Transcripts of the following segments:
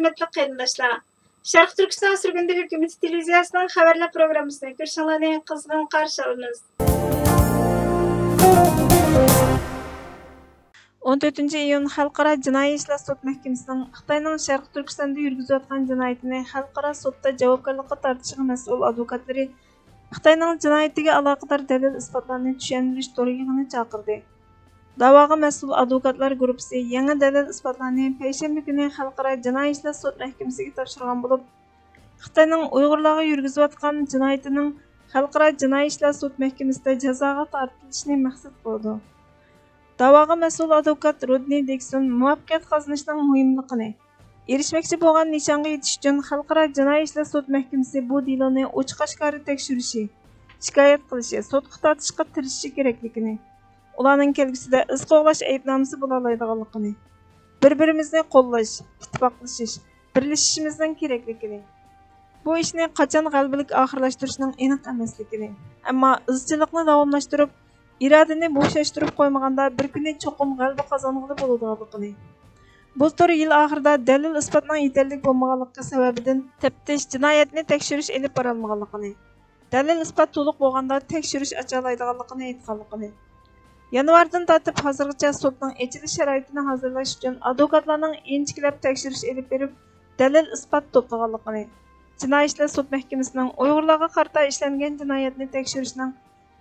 hürmetli qarindoshlar. Sharq Turkiston Surgundi hukumati televiziyasining xabarlar programmasini ko'rishinglarni qizg'in qarshi olamiz. 14 iyun Xalqaro jinoiy ishlar sud mahkamasining Xitoyning Sharq Turkistonda yurgizayotgan jinoyatini xalqaro sudda javobgarlikka tortishga mas'ul advokatlari Xitoyning jinoyatiga aloqador dalil isbotlarni tushundirish to'g'riligini chaqirdi. Da'voga mas'ul advokatlar guruhi yangi dalil isbotlarni payshanba kuni Xalqaro jinoiy ishlar sud mahkamasiga topshirgan bo'lib, Xitoyning Uyg'urlarga yurgizayotgan jinoyatining Xalqaro jinoiy ishlar sud mahkamasida jazoga tortilishini maqsad qildi. Da'voga mas'ul advokat Rodni Dekson muvaffaqiyat qozonishning muhimligini, erishmoqchi bo'lgan nishonga yetish uchun Xalqaro jinoiy ishlar sud mahkamasi bu deloni ochiq-oshkora tekshirishi, shikoyat qilishi, sudga tortishga tirishishi kerakligini, ularning kelgusida iz qo'g'lash aybnomasi bo'la oladiganligini, bir-birimizni qo'llash, ittifoqlashish, birlashishimizning kerakligini, bu ishni qachon g'alabalik oxirlashtirishning aniq emasligini, ammo izchillikni davomlashtirib, irodani bo'shashtirib qo'ymaganda bir kuni cho'qim g'alaba qozong'ili bo'ladiganligini, bu tur yil oxirida dalil isbotning yetarli bo'lmaganligi sababidan taftish jinoyatni tekshirish olib borolmaganligini, dalil isbot to'liq bo'lganda tekshirish ocha oladiganligini aytganligini, yanvardan tortib hozirgacha sudning ochilish sharoitini hozirlash uchun advokatlarning inchiklab tekshirish olib berib, dalil isbot to'plaganligini, jinoiy ishlar sud mahkamasining Uyg'urlarga qarata ishlangan jinoyatni tekshirishning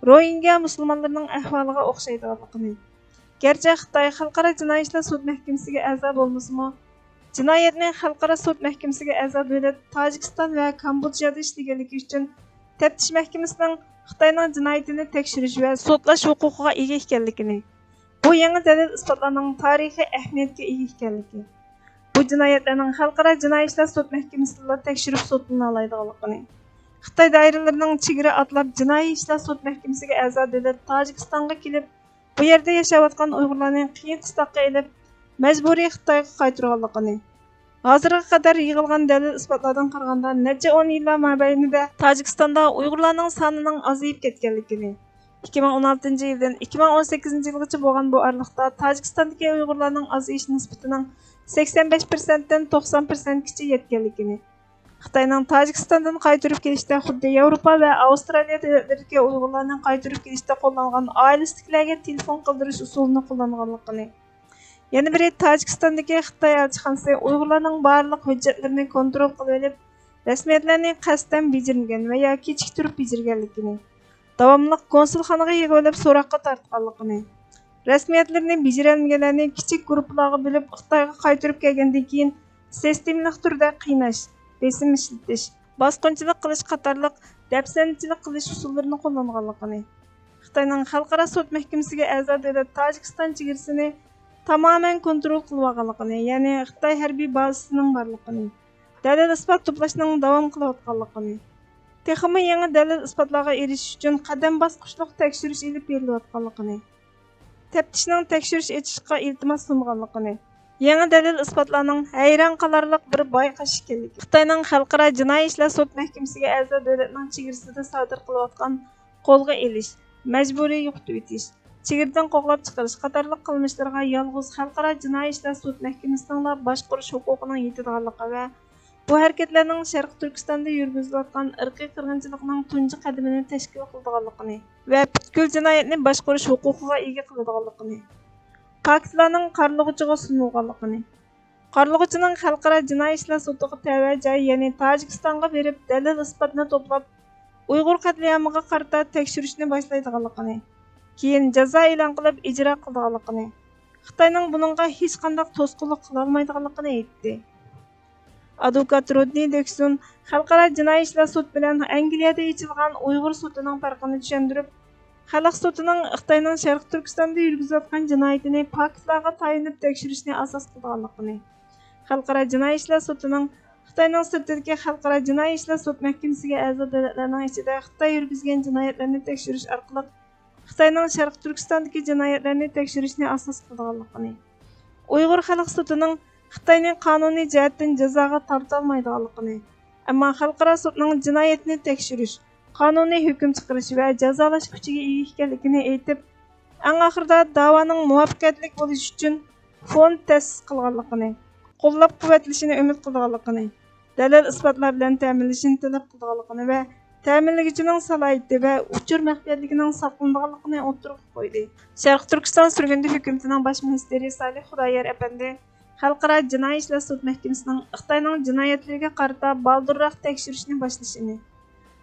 Rohingya musulmonlarning ahvoliga o'xshaydiganligini, garchi Xitoy xalqaro jinoiy ishlar sud mahkamasiga a'zo bo'lmasa-mu, jinoyatni xalqaro sud mahkamasiga a'zo davlat Tojikiston va Kambodjada ishlaganligi uchun taftish mahkamasining Xitoyning jinoyatini tekshirish va sudlash huquqiga ega ekanligini, bu yangi dalil isbotlarning tarixiy ahamiyatga ega ekanligi, bu jinoyatlarning xalqaro jinoiy ishlar sud mahkamasida tekshirib sudlana oladiganligini, Xitoy doiralarining chegara atlab jinoiy ishlar sud mahkamasiga a'zo davlat Tojikistonga kelib, bu yerda yashayotgan Uyg'urlarning qiyin qistoqqa elib, majburiy Xitoyga qaytarganligini, hozirga qadar yig'ilgan dalil isbotlardan qaraganda necha 10 yillar mobaynida Tojikistonda Uyg'urlarning sonining ozayib ketganligini, 2016 yildan 2018 yilgacha bo'lgan bu aralıqda Tojikistondagi Uyg'urlarning ozayish nisbatining 85% dan 90%gacha yetganligini, Xitoyning Tojikistondan qaytarib kelishda xuddi Yevropa va Avstraliya davlatlaridagi Uyg'urlarning qaytarib kelishda qo'llangan oilasidagilarga telefon qildirish usulini qo'llanganligini, yana biri Tojikistondagi Xitoy elchixonasi Uyg'urlarning barliq hujjatlarini kontrol qilib olib, rasmiyatlarni qasddan bejirmagan va yoki kechiktirib bejirganligini, davomli konsulxonaga yig'ib olib so'roqqa tortganligini, rasmiyatlarni bejirolmaganlarni kichik guruhlarga bo'lib Xitoyga qaytarib kelgandan keyin sistemli turda qiynash, besim ishlatish, bosqinchilik qilish qatorliq dafsanchilik qilish usullarini qo'llanganligini, Xitoyning xalqaro sud mahkamasiga a'zo davlat Tojikiston chegarasini tamoman kontrol qilib olganligini, ya'ni Xitoy harbiy bazasining borligini, dalil isbot to'plashning davom qilayotganligini, texmi yangi dalil isbotlarga erishish uchun qadam bosqichliq tekshirish olib berilayotganligini, taftishning tekshirish etishga iltimos sunganligini, yangi dalil isbotlarning hayron qolarliq bir boyqash ekanligi, Xitoyning xalqaro jinoiy ishlar sud mahkamasiga a'zo davlatning chegarasida sodir qilayotgan qo'lga elish, majburiy yo'qotib etish, chegaradan qo'g'lab chiqarish qatorliq qilmishlarga yolg'iz xalqaro jinoiy ishlar sud mahkamasining boshqarish huquqining yetadiganligi va bu harakatlarning Sharq Turkistonda yurgizilayotgan irqiy qirg'inchilikning tunji qadamini tashkil qiladiganligini va butkul jinoyatni boshqarish huquqiga ega qiladiganligini, faktlarning qarlig'ichiga sunilganligini, qarlig'ichining xalqaro jinoiy ishlar sudiga tava joy, ya'ni Tojikistonga berib dalil isbotni to'plab Uyg'ur qatlamiga qarata tekshirishni boshlaydiganligini, keyin jazo e'lon qilib ijro qiladiganligini, Xitoyning buningga hech qanday to'sqinlik qila olmaydiganligini aytdi. Advokat Rodni Dekson xalqaro jinoiy ishlar sud bilan Angliyada yechilgan Uyg'ur sudining farqini tushuntirib, xalq sudining Xitoyning Sharq Turkistonda yurgizayotgan jinoyatini faktlarga tayanib tekshirishni asos qilganligini, xalqaro jinoiy ishlar sudining Xitoyning sirtidagi xalqaro jinoiy ishlar sud mahkamasiga a'zo davlatlarning ichida Xitoy yurgizgan jinoyatlarni tekshirish orqali Xitoyning Sharq Turkistondagi jinoyatlarni tekshirishni asos qilganligini, Uyg'ur xalq sudining Xitoyning qonuniy jihatdan jazoga torta olmaydiganligini, ammo xalqaro sudning jinoyatni tekshirish, qonuniy hukm chiqarish va jazolash kuchiga ega ekanligini aytib, eng oxirida da'voning muvaffaqiyatli bo'lishi uchun fond ta'sis qilganligini, qo'llab-quvvatlashini umid qilganligini, dalil isbotlar bilan ta'minlashini talab qilganligini va ta'minlaguchining salohiyati va uchur maxfiyatligining saqlanganligini o'ttirib qo'ydi. Sharq Turkiston surgundi hukumatining bosh ministri Salih Xudoyor apandi Xalqaro jinoiy ishlar sud mahkamasining Xitoyning jinoyatlariga qarata baldurroq tekshirishni boshlashini,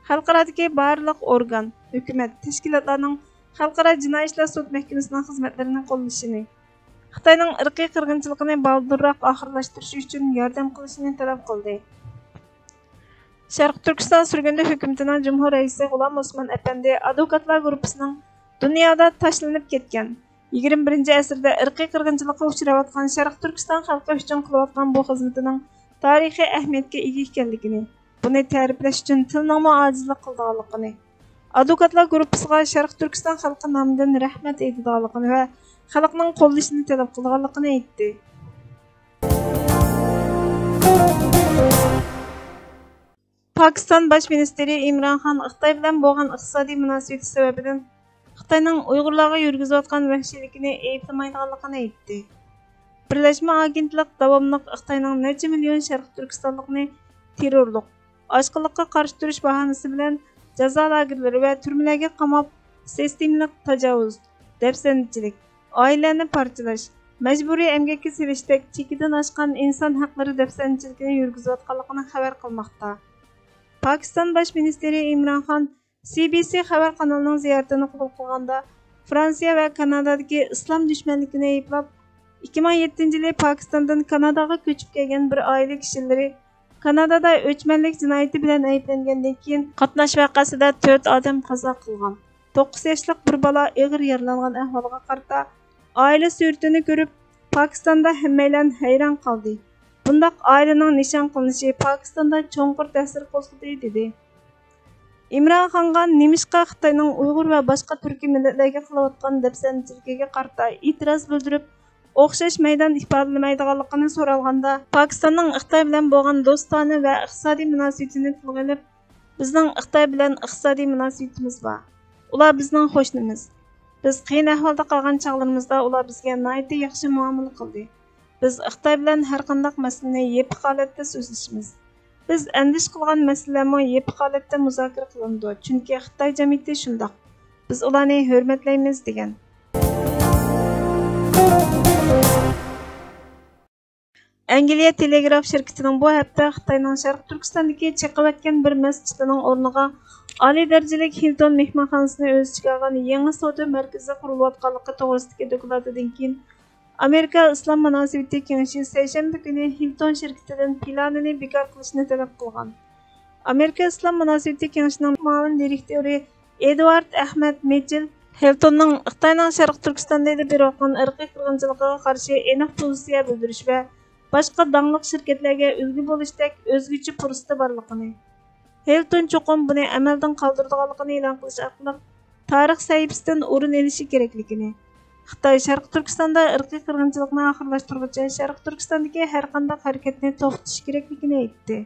xalqarodagi barliq organ, hukumat, tashkilotlarning Xalqaro jinoiy ishlar sud mahkamasining xizmatlarini qo'llashini, Xitoyning irqiy qirg'inchiligini baldurroq oxirlashtirish uchun yordam qilishini talab qildi. Sharq Turkiston surgundi hukumatining Cumhur raisi G'ulom Osmon apandi advokatlar guruhining dunyoda tashlanib ketgan 21-asrda irqiy qirg'inchilikqa uchrayotgan Sharq Turkiston xalqi uchun qilayotgan bu xizmatining tarixiy ahamiyatga ega ekanligini, buni ta'riflash uchun tilning ojizlik qilganligini, advokatlar guruhiga Sharq Turkiston xalqi nomidan rahmat aytganligini va xalqning qo'llashini talab qilganligini aytdi. Pakistan bosh ministri Imron Xon Xitoy bilan bo'lgan iqtisodiy munosabat sababidan Xitoyning Uyg'urlarga yurgizayotgan vahshiylikni ayblamaydiganligini aytdi. Birlashma agentlik davomli Xitoyning necha million Sharq Turkistonlikni terrorlik, ochqinlikqa qarshi turish bahonasi bilan jazo lagerlari va turmalarga qamab, sistemlik tajovuz, dafsandichilik, oilani parchalash, majburiy emgakka selishdak chekidan oshgan inson haqlari dafsandichiligini yurgizayotganligini xabar qilmoqda. Pakistan bosh ministri Imron Xon CBC xabar kanalining ziyoratini qabul qilganda Fransiya va Kanadadagi islom dushmanligini ayblab, 2007-yili Pokistondan Kanadaga ko'chib kelgan bir oila kishilari Kanadada o'chmanlik jinoyati bilan ayblangandan keyin qatnash vaqasida 4 odam qazo qilgan. 9 yoshli bir bola og'ir yaralangan ahvolga qarata oila suratini ko'rib Pokistonda hammalar hayron qoldi. Bundaq ailening nishon qilinishi Pokistonda cho'nqur ta'sir qo'zg'adi dedi. Imron Xonga nemishqa Xitoyning Uyg'ur va boshqa turkiy millatlarga qilayotgan dafsandichiligiga qarata e'tiroz bildirib, o'xshash maydon ifodalamaydiganligini so'ralganda, Pokistonning Xitoy bilan bo'lgan do'stona va iqtisodiy munosabatini tilga olib, bizning Xitoy bilan iqtisodiy munosabatimiz bor. Ular bizning qo'shnimiz. Biz qiyin ahvolda qolgan chog'larimizda ular bizga nihoyatda yaxshi muomala qildi. Biz Xitoy bilan har qanday masalani yepiq holatda so'zlashimiz. Biz andish qilgan masalalarni yepiq holatda muzokara qilindi, chunki Xitoy jamiyati shundoq. Biz ularni hurmatlaymiz degan. Angliya telegraf shirkatining bu hafta Xitoyning Sharq Turkistondagi chiqayotgan bir masjidining o'rniga oliy darajalik Hilton mehmonxonasini o'z ichiga olgan yangi savdo markazi qurilayotganligi to'g'risidagi dokladdan keyin Amerika Islom munosabati kengashi seshanba kuni Hilton shirkatidan planini bekor qilishni talab qilgan. Amerika Islom munosabati kengashining muavin direktori Edward Ahmed Mitchell Hiltonning Xitoyning Sharq Turkistonda berayotgan irqiy qirg'inchilikqa qarshi aniq pozitsiya bildirish va boshqa dangliq shirkatlarga ulgu bo'lishdek o'zgacha fursati borligini, Hilton cho'qim buni amaldan qoldiradiganligini e'lon qilish orqali tarix sahifasidan o'rin olishi kerakligini, Xitoy Sharq Turkistonda irqiy qirg'inchilikni oxirlashtirguncha Sharq Turkistondagi har qanday harakatni to'xtatish kerakligini aytdi.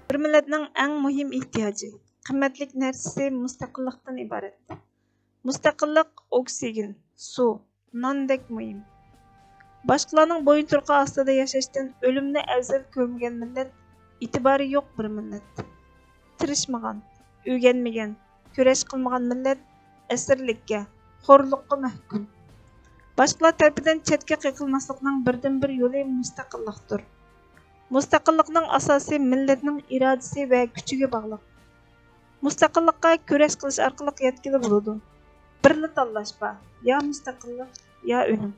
Bir millatning eng muhim ehtiyoji, qimmatli narsasi mustaqillikdan iborat. Mustaqillik oksigen, suv, nondek muhim. Boshqalarning bo'yin turqi ostida yashashdan o'limni afzal ko'rmagan millat, e'tibori yo'q bir millat. Tirishmagan, o'rganmagan, kurash qilmagan millat asirlikka, xo'rlikqa mahkum. Boshqalar tarafidan chetga qiqilmaslikning birdan bir yo'li mustaqillikdir. Mustaqillikning asosi millatning irodasi va kuchiga bog'liq. Mustaqillikqa kurash qilish orqali yetkazib bo'ladi. Birni tanlash bor, yo mustaqillik, yo o'lim.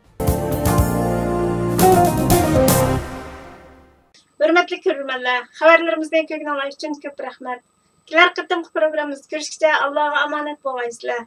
Hurmatli ko'ruvchilar, xabarlarimizni ko'rganlar uchun ko'p rahmat. Kelar qatimki programmamizda ko'rishguncha Allohga omonat bo'linglar.